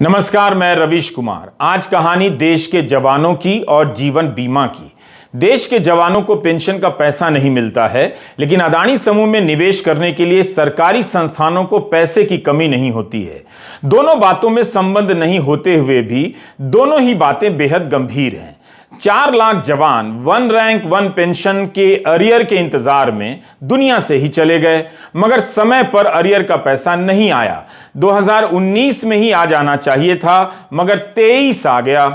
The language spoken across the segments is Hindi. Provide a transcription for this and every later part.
नमस्कार, मैं रवीश कुमार। आज कहानी देश के जवानों की और जीवन बीमा की। देश के जवानों को पेंशन का पैसा नहीं मिलता है, लेकिन अदानी समूह में निवेश करने के लिए सरकारी संस्थानों को पैसे की कमी नहीं होती है। दोनों बातों में संबंध नहीं होते हुए भी दोनों ही बातें बेहद गंभीर हैं। 4 लाख जवान वन रैंक वन पेंशन के अरियर के इंतजार में दुनिया से ही चले गए, मगर समय पर अरियर का पैसा नहीं आया। 2019 में ही आ जाना चाहिए था, मगर 23 आ गया।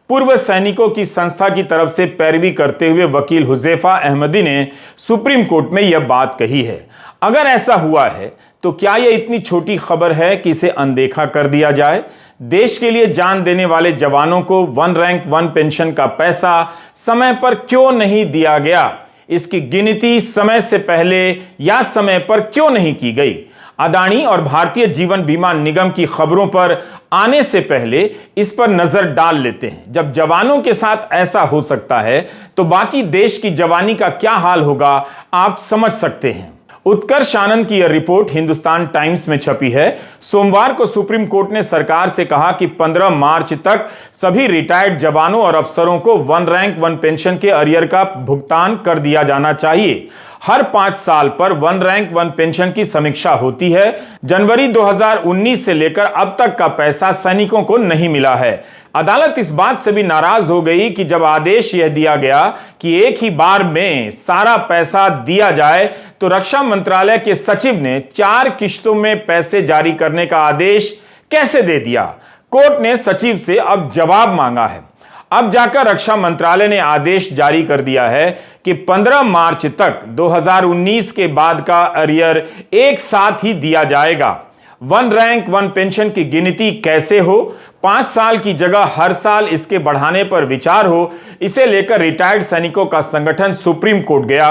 पूर्व सैनिकों की संस्था की तरफ से पैरवी करते हुए वकील हुजैफा अहमदी ने सुप्रीम कोर्ट में यह बात कही है। अगर ऐसा हुआ है तो क्या यह इतनी छोटी खबर है कि इसे अनदेखा कर दिया जाए? देश के लिए जान देने वाले जवानों को वन रैंक वन पेंशन का पैसा समय पर क्यों नहीं दिया गया? इसकी गिनती समय से पहले या समय पर क्यों नहीं की गई? अदानी और भारतीय जीवन बीमा निगम की खबरों पर आने से पहले इस पर नजर डाल लेते हैं। जब जवानों के साथ ऐसा हो सकता है तो बाकी देश की जवानी का क्या हाल होगा, आप समझ सकते हैं। उत्कर्ष आनंद की यह रिपोर्ट हिंदुस्तान टाइम्स में छपी है। सोमवार को सुप्रीम कोर्ट ने सरकार से कहा कि 15 मार्च तक सभी रिटायर्ड जवानों और अफसरों को वन रैंक वन पेंशन के अरियर का भुगतान कर दिया जाना चाहिए। हर 5 साल पर वन रैंक वन पेंशन की समीक्षा होती है। जनवरी 2019 से लेकर अब तक का पैसा सैनिकों को नहीं मिला है। अदालत इस बात से भी नाराज हो गई कि जब आदेश यह दिया गया कि एक ही बार में सारा पैसा दिया जाए, तो रक्षा मंत्रालय के सचिव ने 4 किश्तों में पैसे जारी करने का आदेश कैसे दे दिया? कोर्ट ने सचिव से अब जवाब मांगा है। अब जाकर रक्षा मंत्रालय ने आदेश जारी कर दिया है कि 15 मार्च तक 2019 के बाद का अरियर एक साथ ही दिया जाएगा। वन रैंक वन पेंशन की गिनती कैसे हो? 5 साल की जगह हर साल इसके बढ़ाने पर विचार हो, इसे लेकर रिटायर्ड सैनिकों का संगठन सुप्रीम कोर्ट गया।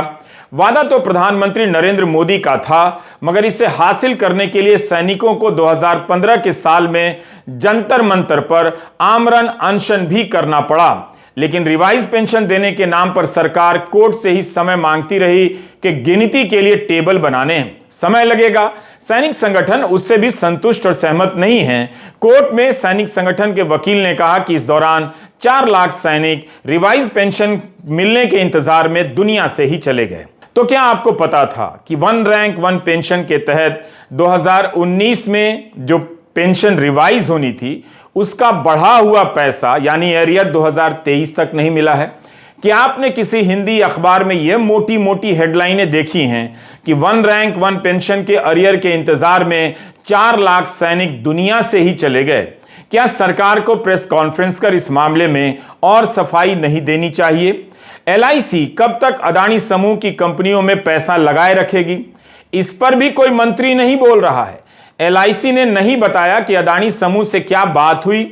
वादा तो प्रधानमंत्री नरेंद्र मोदी का था, मगर इसे हासिल करने के लिए सैनिकों को 2015 के साल में जंतर मंतर पर आमरण अनशन भी करना पड़ा। लेकिन रिवाइज पेंशन देने के नाम पर सरकार कोर्ट से ही समय मांगती रही कि गिनती के लिए टेबल बनाने समय लगेगा। सैनिक संगठन उससे भी संतुष्ट और सहमत नहीं हैं। कोर्ट में सैनिक संगठन के वकील ने कहा कि इस दौरान 4 लाख सैनिक रिवाइज पेंशन मिलने के इंतजार में दुनिया से ही चले गए। तो क्या आपको पता था कि वन रैंक वन पेंशन के तहत 2019 में जो पेंशन रिवाइज होनी थी, उसका बढ़ा हुआ पैसा यानी एरियर 2023 तक नहीं मिला है? क्या आपने किसी हिंदी अखबार में यह मोटी मोटी हेडलाइनें देखी हैं कि वन रैंक वन पेंशन के अरियर के इंतजार में 4 लाख सैनिक दुनिया से ही चले गए? क्या सरकार को प्रेस कॉन्फ्रेंस कर इस मामले में और सफाई नहीं देनी चाहिए? LIC कब तक अदानी समूह की कंपनियों में पैसा लगाए रखेगी? इस पर भी कोई मंत्री नहीं बोल रहा है। LIC ने नहीं बताया कि अदानी समूह से क्या बात हुई,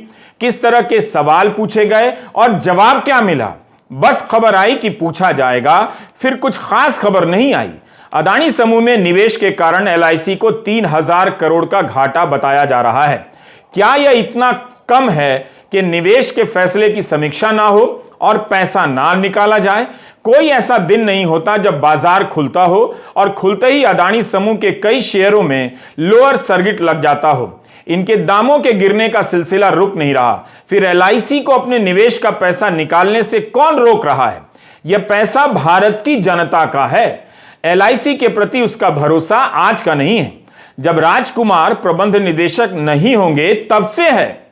किस तरह के सवाल पूछे गए और जवाब क्या मिला। बस खबर आई कि पूछा जाएगा, फिर कुछ खास खबर नहीं आई। अदानी समूह में निवेश के कारण LIC को 3000 करोड़ का घाटा बताया जा रहा है। क्या यह इतना कम है कि निवेश के फैसले की समीक्षा ना हो और पैसा ना निकाला जाए? कोई ऐसा दिन नहीं होता जब बाजार खुलता हो और खुलते ही अदानी समूह के कई शेयरों में लोअर सर्किट लग जाता हो। इनके दामों के गिरने का सिलसिला रुक नहीं रहा। फिर LIC को अपने निवेश का पैसा निकालने से कौन रोक रहा है? यह पैसा भारत की जनता का है। LIC के प्रति उसका भरोसा आज का नहीं है। जब राजकुमार प्रबंध निदेशक नहीं होंगे तब से है।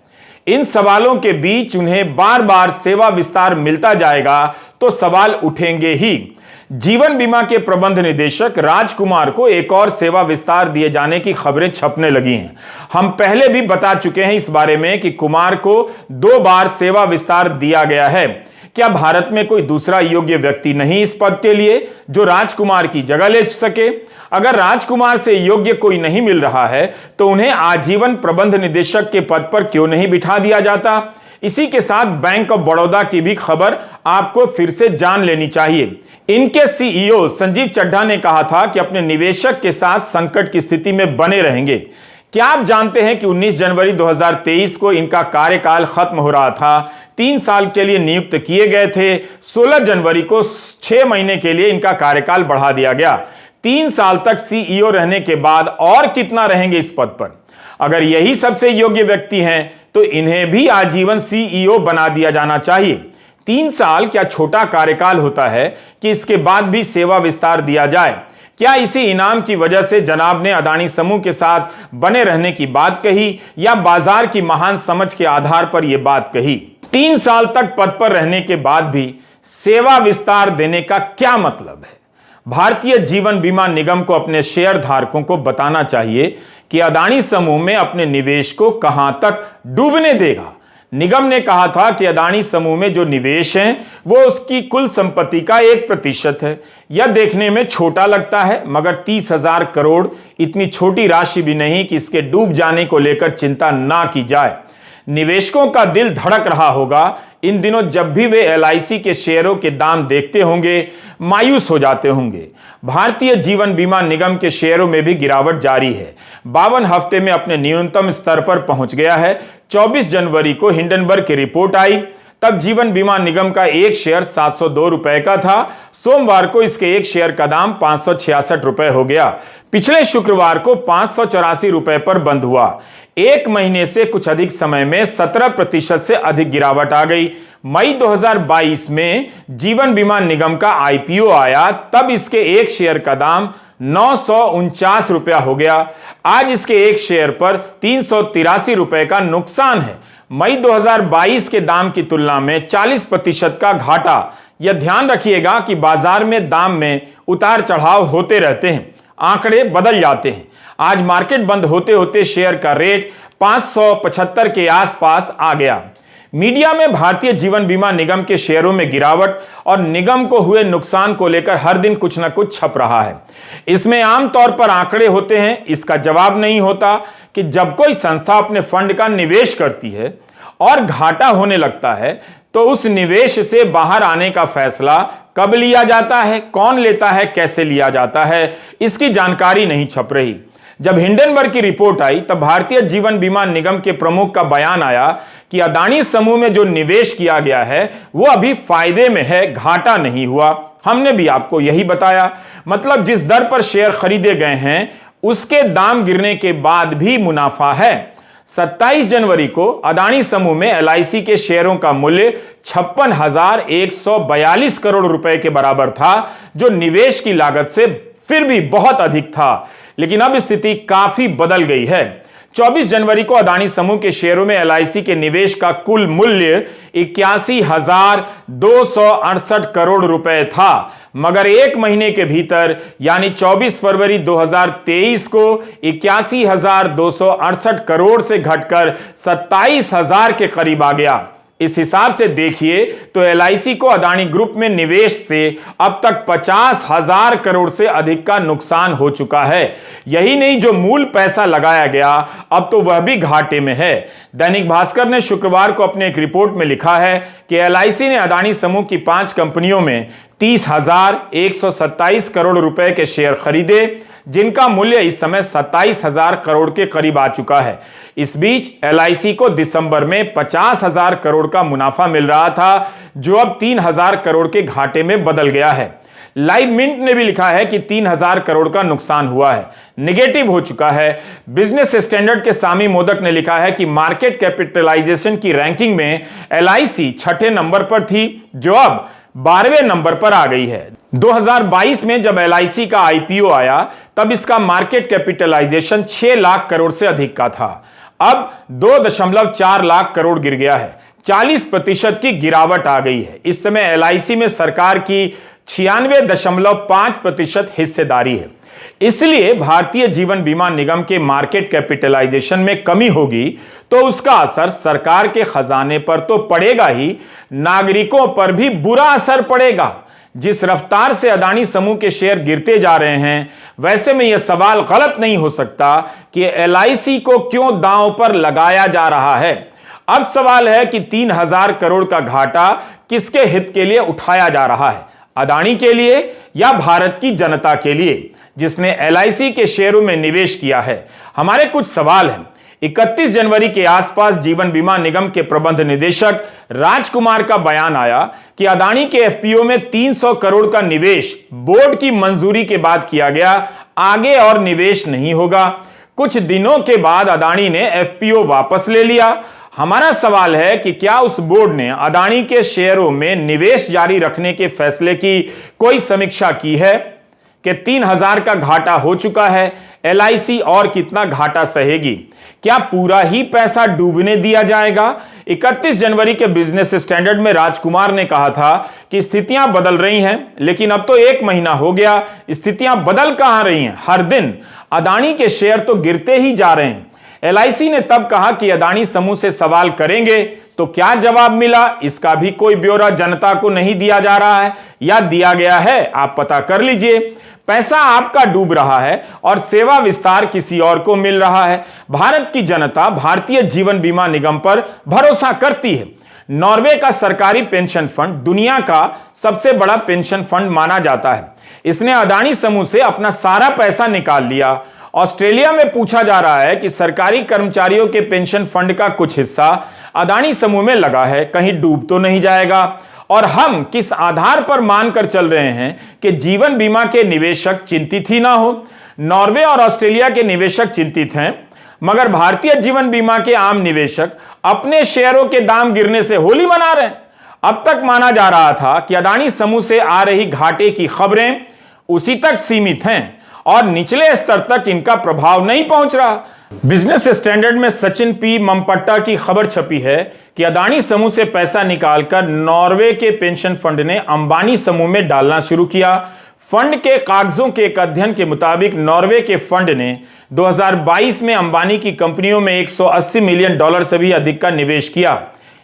इन सवालों के बीच उन्हें बार बार सेवा विस्तार मिलता जाएगा तो सवाल उठेंगे ही। जीवन बीमा के प्रबंध निदेशक राजकुमार को एक और सेवा विस्तार दिए जाने की खबरें छपने लगी हैं। हम पहले भी बता चुके हैं इस बारे में कि कुमार को 2 बार सेवा विस्तार दिया गया है। क्या भारत में कोई दूसरा योग्य व्यक्ति नहीं इस पद के लिए जो राजकुमार की जगह ले सके? अगर राजकुमार से योग्य कोई नहीं मिल रहा है तो उन्हें आजीवन प्रबंध निदेशक के पद पर क्यों नहीं बिठा दिया जाता? इसी के साथ बैंक ऑफ बड़ौदा की भी खबर आपको फिर से जान लेनी चाहिए। इनके CEO संजीव चड्ढा ने कहा था कि अपने निवेशक के साथ संकट की स्थिति में बने रहेंगे। क्या आप जानते हैं कि 19 जनवरी 2023 को इनका कार्यकाल खत्म हो रहा था? 3 साल के लिए नियुक्त किए गए थे। 16 जनवरी को 6 महीने के लिए इनका कार्यकाल बढ़ा दिया गया। 3 साल तक CEO रहने के बाद और कितना रहेंगे इस पद पर? अगर यही सबसे योग्य व्यक्ति हैं तो इन्हें भी आजीवन सीईओ बना दिया जाना चाहिए। 3 साल क्या छोटा कार्यकाल होता है कि इसके बाद भी सेवा विस्तार दिया जाए? क्या इसी इनाम की वजह से जनाब ने अदानी समूह के साथ बने रहने की बात कही या बाजार की महान समझ के आधार पर यह बात कही? 3 साल तक पद पर रहने के बाद भी सेवा विस्तार देने का क्या मतलब है? भारतीय जीवन बीमा निगम को अपने शेयर धारकों को बताना चाहिए कि अदानी समूह में अपने निवेश को कहां तक डूबने देगा। निगम ने कहा था कि अदानी समूह में जो निवेश है वो उसकी कुल संपत्ति का 1% है। यह देखने में छोटा लगता है, मगर 30,000 करोड़ इतनी छोटी राशि भी नहीं कि इसके डूब जाने को लेकर चिंता ना की जाए। निवेशकों का दिल धड़क रहा होगा इन दिनों जब भी वे एलआईसी के शेयरों के दाम देखते होंगे, मायूस हो जाते होंगे। भारतीय जीवन बीमा निगम के शेयरों में भी गिरावट जारी है। 52 हफ्ते में अपने न्यूनतम स्तर पर पहुंच गया है। 24 जनवरी को हिंडनबर्ग की रिपोर्ट आई, तब जीवन बीमा निगम का एक शेयर 702 रुपए का था। सोमवार को इसके एक शेयर का दाम 566 रुपए हो गया। पिछले शुक्रवार को 584 रुपए पर बंद हुआ। एक महीने से कुछ अधिक समय में 17% से अधिक गिरावट आ गई। मई 2022 में जीवन बीमा निगम का आईपीओ आया, तब इसके एक शेयर का दाम 949 रुपया हो गया। आज इसके एक शेयर पर 383 रुपए का नुकसान है। मई 2022 के दाम की तुलना में 40% का घाटा। यह ध्यान रखिएगा कि बाजार में दाम में उतार चढ़ाव होते रहते हैं, आंकड़े बदल जाते हैं। आज मार्केट बंद होते होते शेयर का रेट 575 के आसपास आ गया। मीडिया में भारतीय जीवन बीमा निगम के शेयरों में गिरावट और निगम को हुए नुकसान को लेकर हर दिन कुछ न कुछ छप रहा है। इसमें आमतौर पर आंकड़े होते हैं। इसका जवाब नहीं होता कि जब कोई संस्था अपने फंड का निवेश करती है और घाटा होने लगता है तो उस निवेश से बाहर आने का फैसला कब लिया जाता है, कौन लेता है, कैसे लिया जाता है, इसकी जानकारी नहीं छप रही। जब हिंडनबर्ग की रिपोर्ट आई तब भारतीय जीवन बीमा निगम के प्रमुख का बयान आया कि अदानी समूह में जो निवेश किया गया है वो अभी फायदे में है, घाटा नहीं हुआ। हमने भी आपको यही बताया। मतलब जिस दर पर शेयर खरीदे गए हैं उसके दाम गिरने के बाद भी मुनाफा है। 27 जनवरी को अदानी समूह में एलआईसी के शेयरों का मूल्य 56,142 करोड़ रुपए के बराबर था, जो निवेश की लागत से फिर भी बहुत अधिक था। लेकिन अब स्थिति काफी बदल गई है। 24 जनवरी को अदानी समूह के शेयरों में एलआईसी के निवेश का कुल मूल्य 81,268 करोड़ रुपए था, मगर एक महीने के भीतर यानी 24 फरवरी 2023 को 81,268 करोड़ से घटकर 27,000 के करीब आ गया। इस हिसाब से देखिए तो एलआईसी को अदानी ग्रुप में निवेश से अब तक 50,000 करोड़ से अधिक का नुकसान हो चुका है। यही नहीं, जो मूल पैसा लगाया गया अब तो वह भी घाटे में है। दैनिक भास्कर ने शुक्रवार को अपने एक रिपोर्ट में लिखा है कि एलआईसी ने अदानी समूह की 5 कंपनियों में 30,127 करोड़ रुपए के शेयर खरीदे, जिनका मूल्य इस समय 27,000 करोड़ के करीब आ चुका है। इस बीच एलआईसी को दिसंबर में 50,000 करोड़ का मुनाफा मिल रहा था, जो अब 3,000 करोड़ के घाटे में बदल गया है। लाइव मिंट ने भी लिखा है कि 3,000 करोड़ का नुकसान हुआ है, नेगेटिव हो चुका है। बिजनेस स्टैंडर्ड के सामी मोदक ने लिखा है कि मार्केट कैपिटलाइजेशन की रैंकिंग में एलआईसी 6ठे नंबर पर थी, जो अब 12वें नंबर पर आ गई है। 2022 में जब एलआईसी का आईपीओ आया तब इसका मार्केट कैपिटलाइजेशन 6 लाख करोड़ से अधिक का था। अब 2.4 लाख करोड़ गिर गया है। 40% की गिरावट आ गई है। इस समय एलआईसी में सरकार की 96.5% हिस्सेदारी है। इसलिए भारतीय जीवन बीमा निगम के मार्केट कैपिटलाइजेशन में कमी होगी तो उसका असर सरकार के खजाने पर तो पड़ेगा ही, नागरिकों पर भी बुरा असर पड़ेगा। जिस रफ्तार से अदानी समूह के शेयर गिरते जा रहे हैं, वैसे में यह सवाल गलत नहीं हो सकता कि एलआईसी को क्यों दांव पर लगाया जा रहा है। अब सवाल है कि 3,000 करोड़ का घाटा किसके हित के लिए उठाया जा रहा है, अदानी के लिए या भारत की जनता के लिए जिसने एलआईसी के शेयरों में निवेश किया है। हमारे कुछ सवाल हैं। 31 जनवरी के आसपास जीवन बीमा निगम के प्रबंध निदेशक राजकुमार का बयान आया कि अदानी के एफपीओ में 300 करोड़ का निवेश बोर्ड की मंजूरी के बाद किया गया, आगे और निवेश नहीं होगा। कुछ दिनों के बाद अदानी ने एफपीओ वापस ले लिया। हमारा सवाल है कि क्या उस बोर्ड ने अदानी के शेयरों में निवेश जारी रखने के फैसले की कोई समीक्षा की है कि 3000 का घाटा हो चुका है, एलआईसी और कितना घाटा सहेगी? क्या पूरा ही पैसा डूबने दिया जाएगा? 31 जनवरी के बिजनेस स्टैंडर्ड में राजकुमार ने कहा था कि स्थितियां बदल रही हैं, लेकिन अब तो 1 महीना हो गया, स्थितियां बदल कहां रही हैं? हर दिन अदानी के शेयर तो गिरते ही जा रहे हैं। एलआईसी ने तब कहा कि अदानी समूह से सवाल करेंगे, तो क्या जवाब मिला, इसका भी कोई ब्यौरा जनता को नहीं दिया जा रहा है, या दिया गया है, आप पता कर लीजिए। पैसा आपका डूब रहा है और सेवा विस्तार किसी और को मिल रहा है। भारत की जनता भारतीय जीवन बीमा निगम पर भरोसा करती है। नॉर्वे का सरकारी पेंशन फंड दुनिया का सबसे बड़ा पेंशन फंड माना जाता है। इसने अदानी समूह से अपना सारा पैसा निकाल लिया। ऑस्ट्रेलिया में पूछा जा रहा है कि सरकारी कर्मचारियों के पेंशन फंड का कुछ हिस्सा अदानी समूह में लगा है, कहीं डूब तो नहीं जाएगा? और हम किस आधार पर मानकर चल रहे हैं कि जीवन बीमा के निवेशक चिंतित ही ना हो? नॉर्वे और ऑस्ट्रेलिया के निवेशक चिंतित हैं, मगर भारतीय जीवन बीमा के आम निवेशक अपने शेयरों के दाम गिरने से होली मना रहे हैं। अब तक माना जा रहा था कि अदानी समूह से आ रही घाटे की खबरें उसी तक सीमित हैं और निचले स्तर तक इनका प्रभाव नहीं पहुंच रहा। बिजनेस स्टैंडर्ड में सचिन पी ममपट्टा की खबर छपी है कि अदानी समूह से पैसा निकालकर नॉर्वे के पेंशन फंड ने अंबानी समूह में डालना शुरू किया। फंड के कागजों के एक अध्ययन के मुताबिक नॉर्वे के फंड ने 2022 में अंबानी की कंपनियों में $180 मिलियन से भी अधिक का निवेश किया।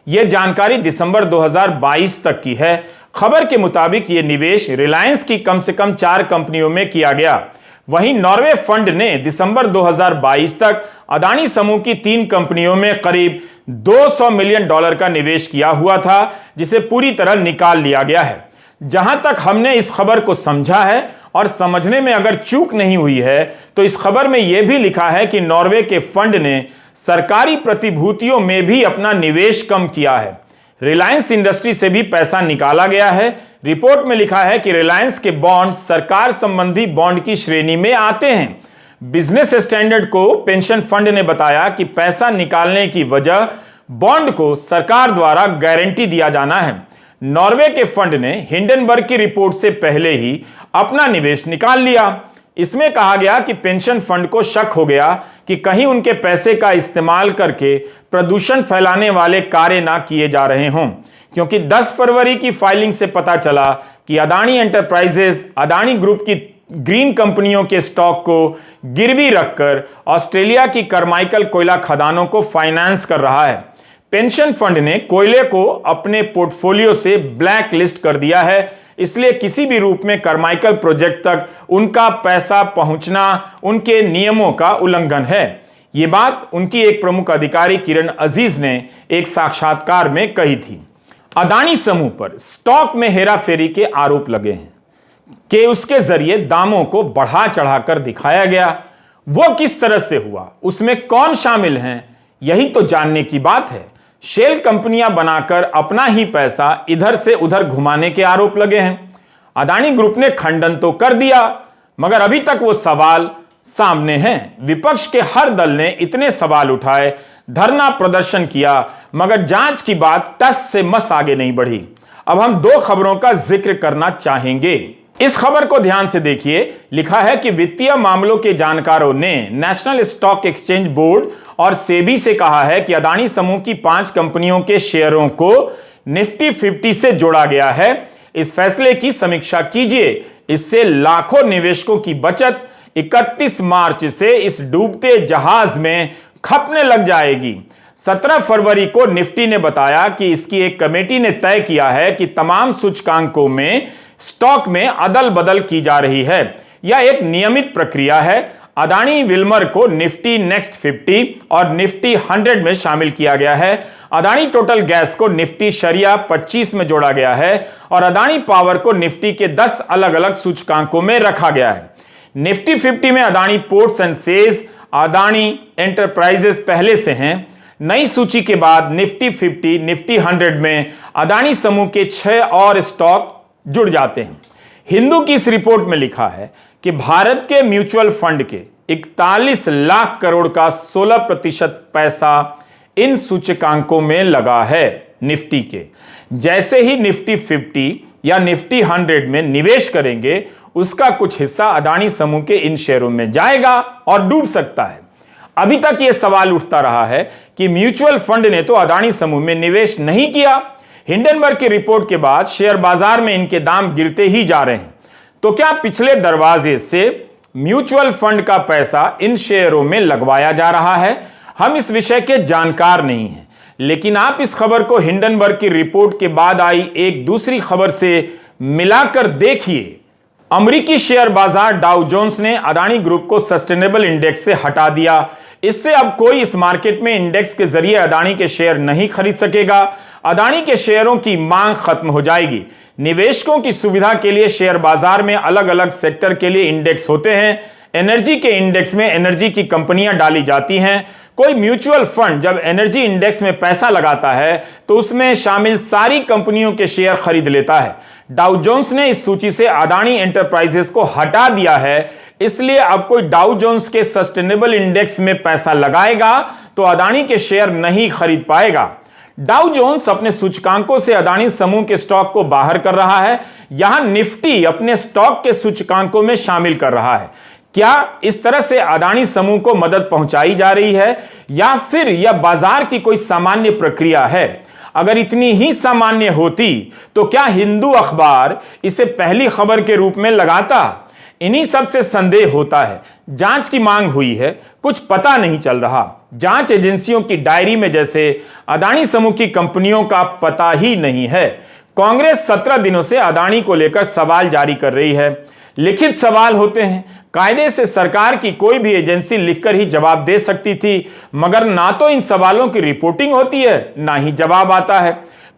यह जानकारी दिसंबर 2022 तक की है। खबर के मुताबिक यह निवेश रिलायंस की कम से कम 4 कंपनियों में किया गया। वहीं नॉर्वे फंड ने दिसंबर 2022 तक अदानी समूह की 3 कंपनियों में करीब $200 मिलियन का निवेश किया हुआ था, जिसे पूरी तरह निकाल लिया गया है। जहां तक हमने इस खबर को समझा है और समझने में अगर चूक नहीं हुई है, तो इस खबर में यह भी लिखा है कि नॉर्वे के फंड ने सरकारी प्रतिभूतियों में भी अपना निवेश कम किया है। रिलायंस इंडस्ट्री से भी पैसा निकाला गया है। रिपोर्ट में लिखा है कि रिलायंस के बॉन्ड सरकार संबंधी बॉन्ड की श्रेणी में आते हैं। बिजनेस स्टैंडर्ड को पेंशन फंड ने बताया कि पैसा निकालने की वजह बॉन्ड को सरकार द्वारा गारंटी दिया जाना है। नॉर्वे के फंड ने हिंडनबर्ग की रिपोर्ट से पहले ही अपना निवेश निकाल लिया। इसमें कहा गया कि पेंशन फंड को शक हो गया कि कहीं उनके पैसे का इस्तेमाल करके प्रदूषण फैलाने वाले कार्य ना किए जा रहे हों, क्योंकि 10 फरवरी की फाइलिंग से पता चला कि अदानी एंटरप्राइजेज अदानी ग्रुप की ग्रीन कंपनियों के स्टॉक को गिरवी रखकर ऑस्ट्रेलिया की करमाइकल कोयला खदानों को फाइनेंस कर रहा है। पेंशन फंड ने कोयले को अपने पोर्टफोलियो से ब्लैक लिस्ट कर दिया है, इसलिए किसी भी रूप में करमाइकल प्रोजेक्ट तक उनका पैसा पहुंचना उनके नियमों का उल्लंघन है। यह बात उनकी एक प्रमुख अधिकारी किरण अजीज ने एक साक्षात्कार में कही थी। अदानी समूह पर स्टॉक में हेराफेरी के आरोप लगे हैं कि उसके जरिए दामों को बढ़ा चढ़ाकर दिखाया गया। वो किस तरह से हुआ, उसमें कौन शामिल हैं, यही तो जानने की बात है। शेल कंपनियां बनाकर अपना ही पैसा इधर से उधर घुमाने के आरोप लगे हैं। अदानी ग्रुप ने खंडन तो कर दिया, मगर अभी तक वो सवाल सामने हैं। विपक्ष के हर दल ने इतने सवाल उठाए, धरना प्रदर्शन किया, मगर जांच की बात टस से मस आगे नहीं बढ़ी। अब हम 2 खबरों का जिक्र करना चाहेंगे। इस खबर को ध्यान से देखिए। लिखा है कि वित्तीय मामलों के जानकारों ने नेशनल स्टॉक एक्सचेंज बोर्ड और सेबी से कहा है कि अदानी समूह की 5 कंपनियों के शेयरों को निफ्टी 50 से जोड़ा गया है। इस फैसले की समीक्षा कीजिए, इससे लाखों निवेशकों की बचत 31 मार्च से इस डूबते जहाज में खपने लग जाएगी। 17 फरवरी को निफ्टी ने बताया कि इसकी एक कमेटी ने तय किया है कि तमाम सूचकांकों में स्टॉक में अदल बदल की जा रही है। यह एक नियमित प्रक्रिया है। अदानी विल्मर को निफ्टी नेक्स्ट 50 और निफ्टी 100 में शामिल किया गया है। अदानी टोटल गैस को निफ्टी शरिया 25 में जोड़ा गया है और अदानी पावर को निफ्टी के 10 अलग अलग सूचकांकों में रखा गया है। निफ्टी 50 में Adani ports and sales, Adani enterprises पहले से हैं। नई सूची के बाद निफ्टी 50, निफ्टी 100 में अदानी समूह के 6 और स्टॉक जुड़ जाते हैं। हिंदू की इस रिपोर्ट में लिखा है कि भारत के म्यूचुअल फंड के 41 लाख करोड़ का 16% पैसा इन सूचकांकों में लगा है निफ्टी के। जैसे ही निफ्टी 50 या निफ्टी 100 में निवेश करेंगे, उसका कुछ हिस्सा अदानी समूह के इन शेयरों में जाएगा और डूब सकता है। अभी तक यह सवाल उठता रहा है कि म्यूचुअल फंड ने तो अदानी समूह में निवेश नहीं किया। हिंडनबर्ग की रिपोर्ट के बाद शेयर बाजार में इनके दाम गिरते ही जा रहे हैं। तो क्या पिछले दरवाजे से म्यूचुअल फंड का पैसा इन शेयरों में लगवाया जा रहा है? हम इस विषय के जानकार नहीं हैं, लेकिन आप इस खबर को हिंडनबर्ग की रिपोर्ट के बाद आई एक दूसरी खबर से मिलाकर देखिए। अमेरिकी शेयर बाजार डाउ जोन्स ने अदानी ग्रुप को सस्टेनेबल इंडेक्स से हटा दिया। इससे अब कोई इस मार्केट में इंडेक्स के जरिए अदानी के शेयर नहीं खरीद सकेगा। अदानी के शेयरों की मांग खत्म हो जाएगी। निवेशकों की सुविधा के लिए शेयर बाजार में अलग अलग सेक्टर के लिए इंडेक्स होते हैं। एनर्जी के इंडेक्स में एनर्जी की कंपनियां डाली जाती हैं। कोई म्यूचुअल फंड जब एनर्जी इंडेक्स में पैसा लगाता है तो उसमें शामिल सारी कंपनियों के शेयर खरीद लेता है। डाउ जोन्स ने इस सूची से अदानी एंटरप्राइजेस को हटा दिया है, इसलिए अब कोई डाउ जोन्स के सस्टेनेबल इंडेक्स में पैसा लगाएगा तो अदानी के शेयर नहीं खरीद पाएगा। डाउ जोन्स अपने सूचकांकों से अदानी समूह के स्टॉक को बाहर कर रहा है। यहां निफ्टी अपने स्टॉक के सूचकांकों में शामिल कर रहा है। क्या इस तरह से अदानी समूह को मदद पहुंचाई जा रही है या फिर यह बाजार की कोई सामान्य प्रक्रिया है? अगर इतनी ही सामान्य होती तो क्या हिंदू अखबार इसे पहली खबर के रूप में लगाता? इन्हीं सब से संदेह होता है। जांच की मांग हुई है, कुछ पता नहीं चल रहा। जांच एजेंसियों की डायरी में जैसे अदानी समूह की कंपनियों का पता ही नहीं है। कांग्रेस 17 दिनों से अदानी को लेकर सवाल जारी कर रही है। लिखित सवाल होते हैं। कायदे से सरकार की कोई भी एजेंसी लिखकर ही जवाब दे सकती थी, मगर ना तो इन सवालों की रिपोर्टिंग होती है, ना ही जवाब आता है।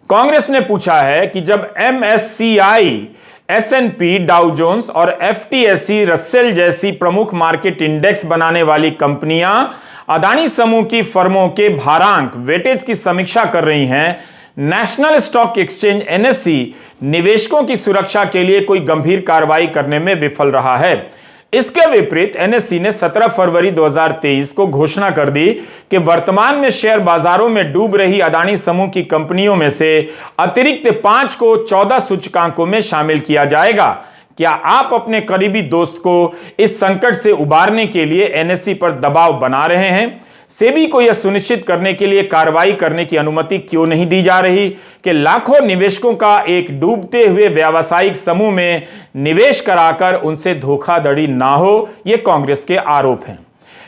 कांग्रेस ने पूछा है कि जब MSCI, S&P, डाउ जोन्स और FTSE रसेल जैसी प्रमुख मार्केट इंडेक्स बनाने वाली कंपनियां अदानी समूह की फर्मों के भारांक वेटेज की समीक्षा कर रही हैं, नेशनल स्टॉक एक्सचेंज NSE निवेशकों की सुरक्षा के लिए कोई गंभीर कार्रवाई करने में विफल रहा है। इसके विपरीत NSE ने 17 फरवरी 2023 को घोषणा कर दी कि वर्तमान में शेयर बाजारों में डूब रही अदानी समूह की कंपनियों में से अतिरिक्त 5 को 14 सूचकांकों में शामिल किया जाएगा। क्या आप अपने करीबी दोस्त को इस संकट से उबारने के लिए NSE पर दबाव बना रहे हैं? सेबी को यह सुनिश्चित करने के लिए कार्रवाई करने की अनुमति क्यों नहीं दी जा रही कि लाखों निवेशकों का एक डूबते हुए व्यावसायिक समूह में निवेश कराकर उनसे धोखाधड़ी ना हो? ये कांग्रेस के आरोप हैं।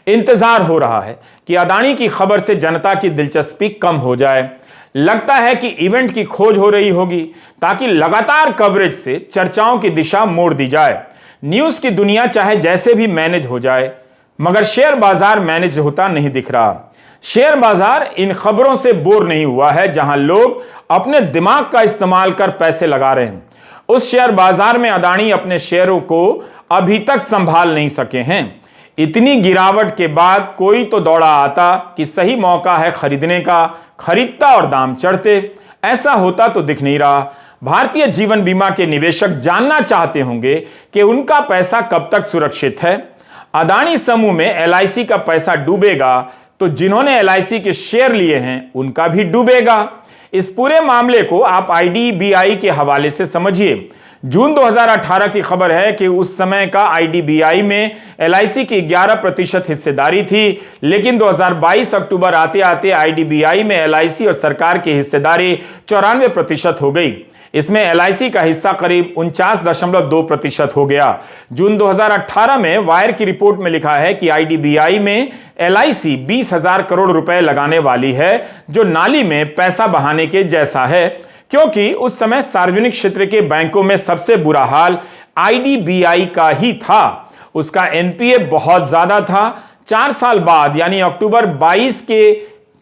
इंतजार हो रहा है कि अदानी की खबर से जनता की दिलचस्पी कम हो जाए। लगता है कि इवेंट की खोज हो रही होगी ताकि लगातार कवरेज से चर्चाओं की दिशा मोड़ दी जाए। न्यूज की दुनिया चाहे जैसे भी मैनेज हो जाए, मगर शेयर बाजार मैनेज होता नहीं दिख रहा। शेयर बाजार इन खबरों से बोर नहीं हुआ है जहां लोग अपने दिमाग का इस्तेमाल कर पैसे लगा रहे हैं। उस शेयर बाजार में अदानी अपने शेयरों को अभी तक संभाल नहीं सके हैं। इतनी गिरावट के बाद कोई तो दौड़ा आता कि सही मौका है खरीदने का, खरीदता और दाम चढ़ते। ऐसा होता तो दिख नहीं रहा। भारतीय जीवन बीमा के निवेशक जानना चाहते होंगे कि उनका पैसा कब तक सुरक्षित है। अदानी समूह में LIC का पैसा डूबेगा तो जिन्होंने LIC के शेयर लिए हैं उनका भी डूबेगा। इस पूरे मामले को आप IDBI के हवाले से समझिए। जून 2018 की खबर है कि उस समय का IDBI में LIC की 11% हिस्सेदारी थी, लेकिन 2022 अक्टूबर आते आते IDBI में LIC और सरकार की हिस्सेदारी 94% हो गई। इसमें LIC का हिस्सा करीब 49.2% हो गया। जून 2018 में वायर की रिपोर्ट में लिखा है कि IDBI में LIC 20,000 करोड़ रुपए लगाने वाली है, जो नाली में पैसा बहाने के जैसा है, क्योंकि उस समय सार्वजनिक क्षेत्र के बैंकों में सबसे बुरा हाल IDBI का ही था। उसका NPA बहुत ज्यादा था। 4 साल बाद यानी अक्टूबर 22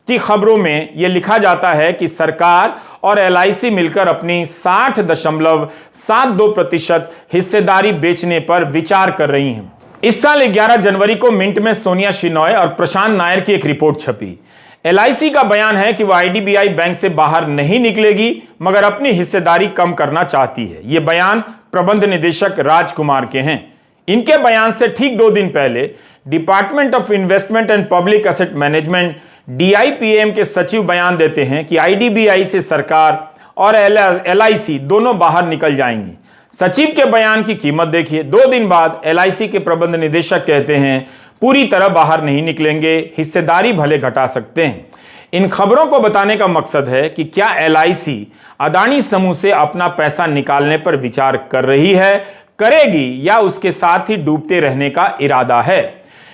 की खबरों में यह लिखा जाता है कि सरकार और LIC मिलकर अपनी 60.72% हिस्सेदारी बेचने पर विचार कर रही हैं। इस साल 11 जनवरी को मिंट में सोनिया शिनॉय और प्रशांत नायर की एक रिपोर्ट छपी। LIC का बयान है कि वह IDBI बैंक से बाहर नहीं निकलेगी, मगर अपनी हिस्सेदारी कम करना चाहती है। यह बयान प्रबंध निदेशक राजकुमार के हैं। इनके बयान से ठीक 2 दिन पहले department of investment and public asset management DIPAM के सचिव बयान देते हैं कि IDBI से सरकार और LIC दोनों बाहर निकल जाएंगी। सचिव के बयान की कीमत देखिए। 2 दिन बाद LIC के प्रबंध निदेशक कहते हैं पूरी तरह बाहर नहीं निकलेंगे, हिस्सेदारी भले घटा सकते हैं। इन खबरों को बताने का मकसद है कि क्या LIC अदानी समूह से अपना पैसा निकालने पर विचार कर रही है, करेगी, या उसके साथ ही डूबते रहने का इरादा है।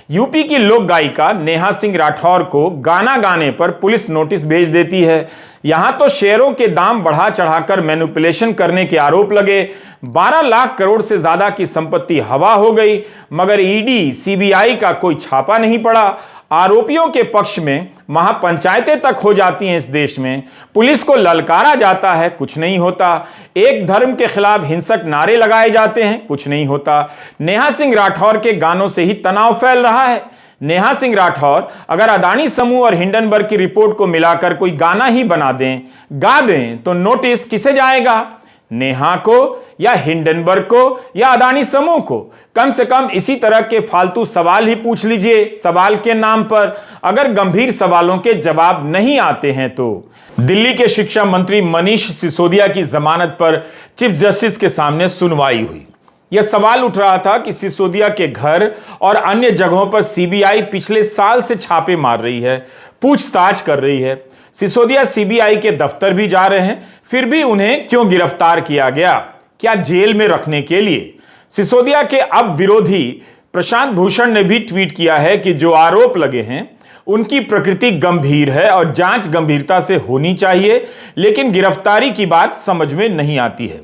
यूपी की लोक गायिका नेहा सिंह राठौर को गाना गाने पर पुलिस नोटिस भेज देती है। यहां तो शेयरों के दाम बढ़ा चढ़ाकर मैनिपुलेशन करने के आरोप लगे। 12 लाख करोड़ से ज्यादा की संपत्ति हवा हो गई, मगर ED CBI का कोई छापा नहीं पड़ा। आरोपियों के पक्ष में महापंचायतें तक हो जाती हैं इस देश में। पुलिस को ललकारा जाता है, कुछ नहीं होता। एक धर्म के खिलाफ हिंसक नारे लगाए जाते हैं, कुछ नहीं होता। नेहा सिंह राठौर के गानों से ही तनाव फैल रहा है। नेहा सिंह राठौर अगर अदानी समूह और हिंडनबर्ग की रिपोर्ट को मिलाकर कोई गाना ही बना दें, गा दें, तो नोटिस किसे जाएगा? नेहा को, या हिंडनबर्ग को, या अदानी समूह को? कम से कम इसी तरह के फालतू सवाल ही पूछ लीजिए सवाल के नाम पर, अगर गंभीर सवालों के जवाब नहीं आते हैं तो। दिल्ली के शिक्षा मंत्री मनीष सिसोदिया की जमानत पर चीफ जस्टिस के सामने सुनवाई हुई। यह सवाल उठ रहा था कि सिसोदिया के घर और अन्य जगहों पर CBI पिछले साल से छापे मार रही है, पूछताछ कर रही है। सिसोदिया CBI के दफ्तर भी जा रहे हैं, फिर भी उन्हें क्यों गिरफ्तार किया गया? क्या जेल में रखने के लिए? सिसोदिया के अब विरोधी प्रशांत भूषण ने भी ट्वीट किया है कि जो आरोप लगे हैं उनकी प्रकृति गंभीर है और जांच गंभीरता से होनी चाहिए, लेकिन गिरफ्तारी की बात समझ में नहीं आती है।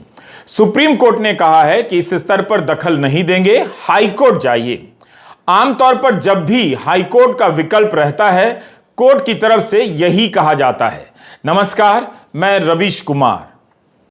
सुप्रीम कोर्ट ने कहा है कि इस स्तर पर दखल नहीं देंगे, हाई कोर्ट जाइए। आमतौर पर जब भी हाई कोर्ट का विकल्प रहता है, कोर्ट की तरफ से यही कहा जाता है। नमस्कार, मैं रवीश कुमार।